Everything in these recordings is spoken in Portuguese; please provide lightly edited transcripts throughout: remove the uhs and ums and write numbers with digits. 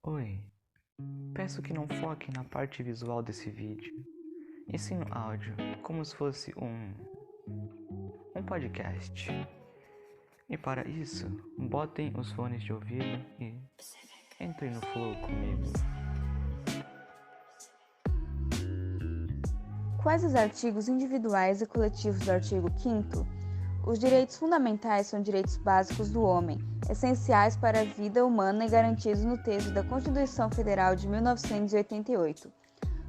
Oi, peço que não foque na parte visual desse vídeo, e sim no áudio, como se fosse um podcast. E para isso, botem os fones de ouvido e entrem no flow comigo. Quais os artigos individuais e coletivos do artigo 5º? Os direitos fundamentais são direitos básicos do homem, essenciais para a vida humana e garantidos no texto da Constituição Federal de 1988.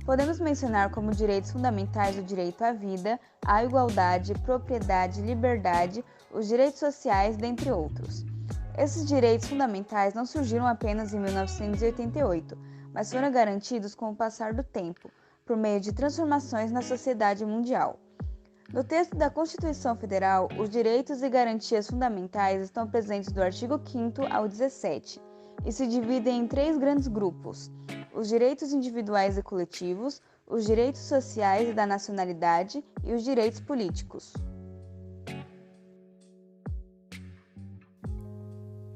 Podemos mencionar como direitos fundamentais o direito à vida, à igualdade, propriedade, liberdade, os direitos sociais, dentre outros. Esses direitos fundamentais não surgiram apenas em 1988, mas foram garantidos com o passar do tempo, por meio de transformações na sociedade mundial. No texto da Constituição Federal, os direitos e garantias fundamentais estão presentes do artigo 5º ao 17 e se dividem em 3 grandes grupos: os direitos individuais e coletivos, os direitos sociais e da nacionalidade e os direitos políticos.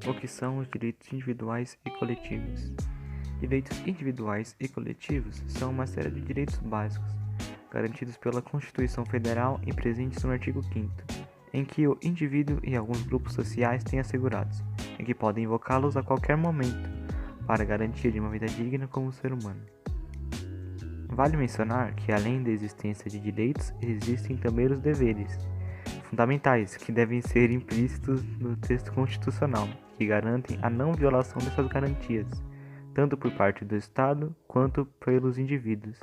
O que são os direitos individuais e coletivos? Direitos individuais e coletivos são uma série de direitos básicos, garantidos pela Constituição Federal e presentes no artigo 5º, em que o indivíduo e alguns grupos sociais têm assegurados, e que podem invocá-los a qualquer momento, para a garantia de uma vida digna como ser humano. Vale mencionar que, além da existência de direitos, existem também os deveres fundamentais, que devem ser implícitos no texto constitucional, que garantem a não violação dessas garantias, tanto por parte do Estado quanto pelos indivíduos.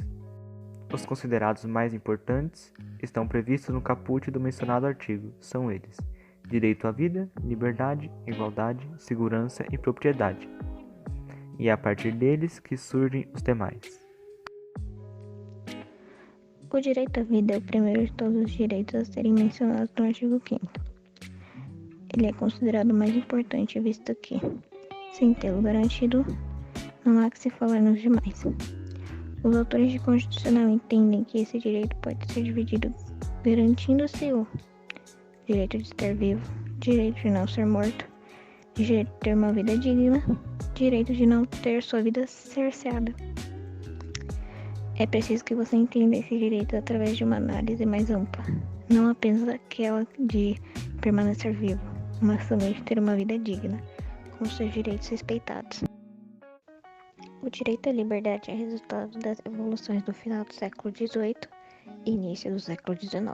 Os considerados mais importantes estão previstos no caput do mencionado artigo. São eles: direito à vida, liberdade, igualdade, segurança e propriedade. E é a partir deles que surgem os demais. O direito à vida é o primeiro de todos os direitos a serem mencionados no artigo 5º. Ele é considerado o mais importante, visto que, sem tê-lo garantido, não há que se falar nos demais. Os autores de Constitucional entendem que esse direito pode ser dividido garantindo-se o direito de estar vivo, direito de não ser morto, direito de ter uma vida digna, direito de não ter sua vida cerceada. É preciso que você entenda esse direito através de uma análise mais ampla, não apenas aquela de permanecer vivo, mas também de ter uma vida digna, com seus direitos respeitados. O direito à liberdade é resultado das evoluções do final do século XVIII e início do século XIX,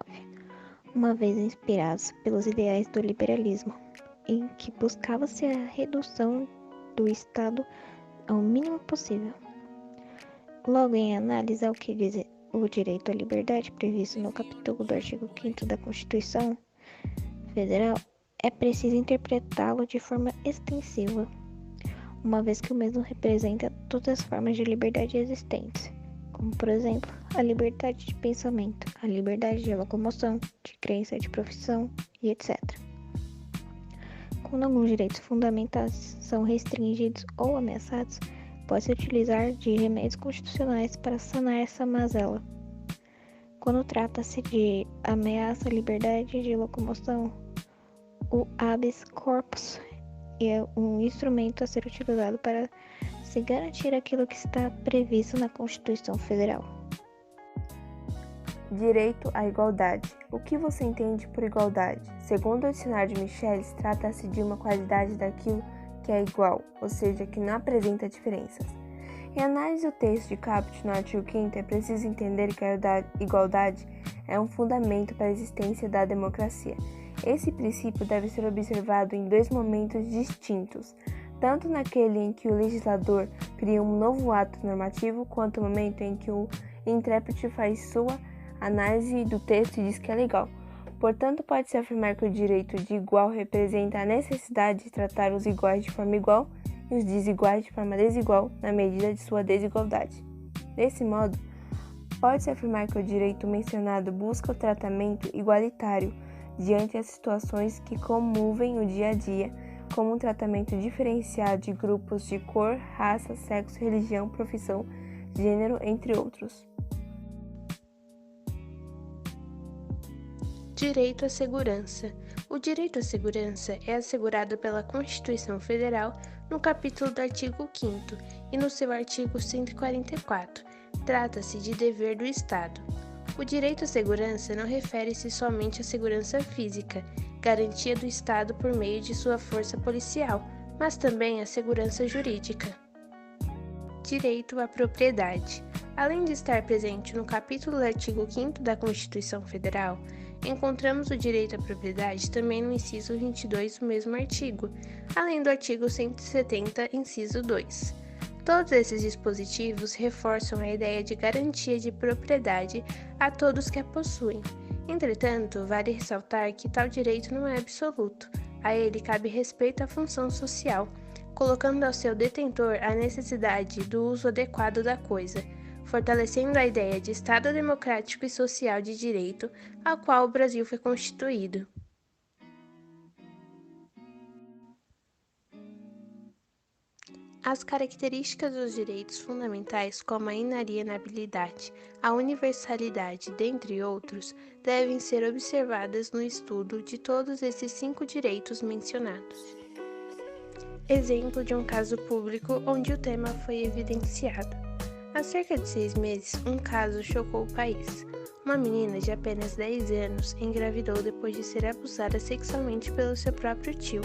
uma vez inspirados pelos ideais do liberalismo, em que buscava-se a redução do Estado ao mínimo possível. Logo, em análise ao que diz o direito à liberdade previsto no capítulo do artigo 5º da Constituição Federal, é preciso interpretá-lo de forma extensiva, uma vez que o mesmo representa todas as formas de liberdade existentes, como, por exemplo, a liberdade de pensamento, a liberdade de locomoção, de crença, de profissão e etc. Quando alguns direitos fundamentais são restringidos ou ameaçados, pode-se utilizar de remédios constitucionais para sanar essa mazela. Quando trata-se de ameaça à liberdade de locomoção, o habeas corpus é um instrumento a ser utilizado para se garantir aquilo que está previsto na Constituição Federal. Direito à igualdade. O que você entende por igualdade? Segundo o dicionário de Michelis, trata-se de uma qualidade daquilo que é igual, ou seja, que não apresenta diferenças. Em análise do texto de caput no artigo 5º, é preciso entender que a igualdade é um fundamento para a existência da democracia. Esse princípio deve ser observado em 2 momentos distintos, tanto naquele em que o legislador cria um novo ato normativo, quanto no momento em que o intérprete faz sua análise do texto e diz que é legal. Portanto, pode-se afirmar que o direito de igual representa a necessidade de tratar os iguais de forma igual e os desiguais de forma desigual na medida de sua desigualdade. Desse modo, pode-se afirmar que o direito mencionado busca o tratamento igualitário diante das situações que comovem o dia a dia, como um tratamento diferenciado de grupos de cor, raça, sexo, religião, profissão, gênero, entre outros. Direito à segurança. O direito à segurança é assegurado pela Constituição Federal no capítulo do artigo 5º e no seu artigo 144. Trata-se de dever do Estado. O direito à segurança não refere-se somente à segurança física, garantia do Estado por meio de sua força policial, mas também à segurança jurídica. Direito à propriedade. Além de estar presente no capítulo do artigo 5º da Constituição Federal, encontramos o direito à propriedade também no inciso 22 do mesmo artigo, além do artigo 170, inciso 2. Todos esses dispositivos reforçam a ideia de garantia de propriedade a todos que a possuem. Entretanto, vale ressaltar que tal direito não é absoluto. A ele cabe respeito à função social, colocando ao seu detentor a necessidade do uso adequado da coisa, fortalecendo a ideia de Estado democrático e social de direito, ao qual o Brasil foi constituído. As características dos direitos fundamentais, como a inalienabilidade, a universalidade, dentre outros, devem ser observadas no estudo de todos esses 5 direitos mencionados. Exemplo de um caso público onde o tema foi evidenciado. Há cerca de 6 meses, um caso chocou o país. Uma menina de apenas 10 anos engravidou depois de ser abusada sexualmente pelo seu próprio tio,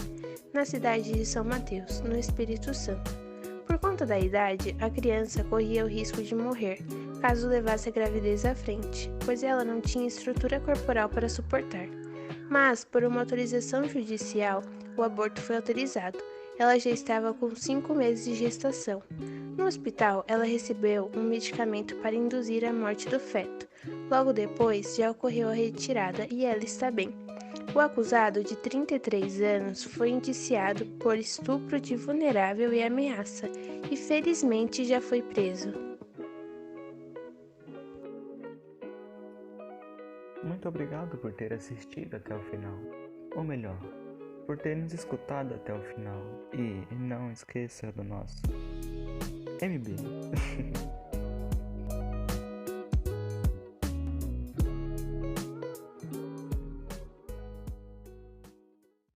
na cidade de São Mateus, no Espírito Santo. Por conta da idade, a criança corria o risco de morrer, caso levasse a gravidez à frente, pois ela não tinha estrutura corporal para suportar. Mas, por uma autorização judicial, o aborto foi autorizado. Ela já estava com 5 meses de gestação. No hospital, ela recebeu um medicamento para induzir a morte do feto. Logo depois, já ocorreu a retirada e ela está bem. O acusado, de 33 anos, foi indiciado por estupro de vulnerável e ameaça, e felizmente já foi preso. Muito obrigado por ter assistido até o final. Ou melhor, por ter nos escutado até o final. E não esqueça do nosso MB.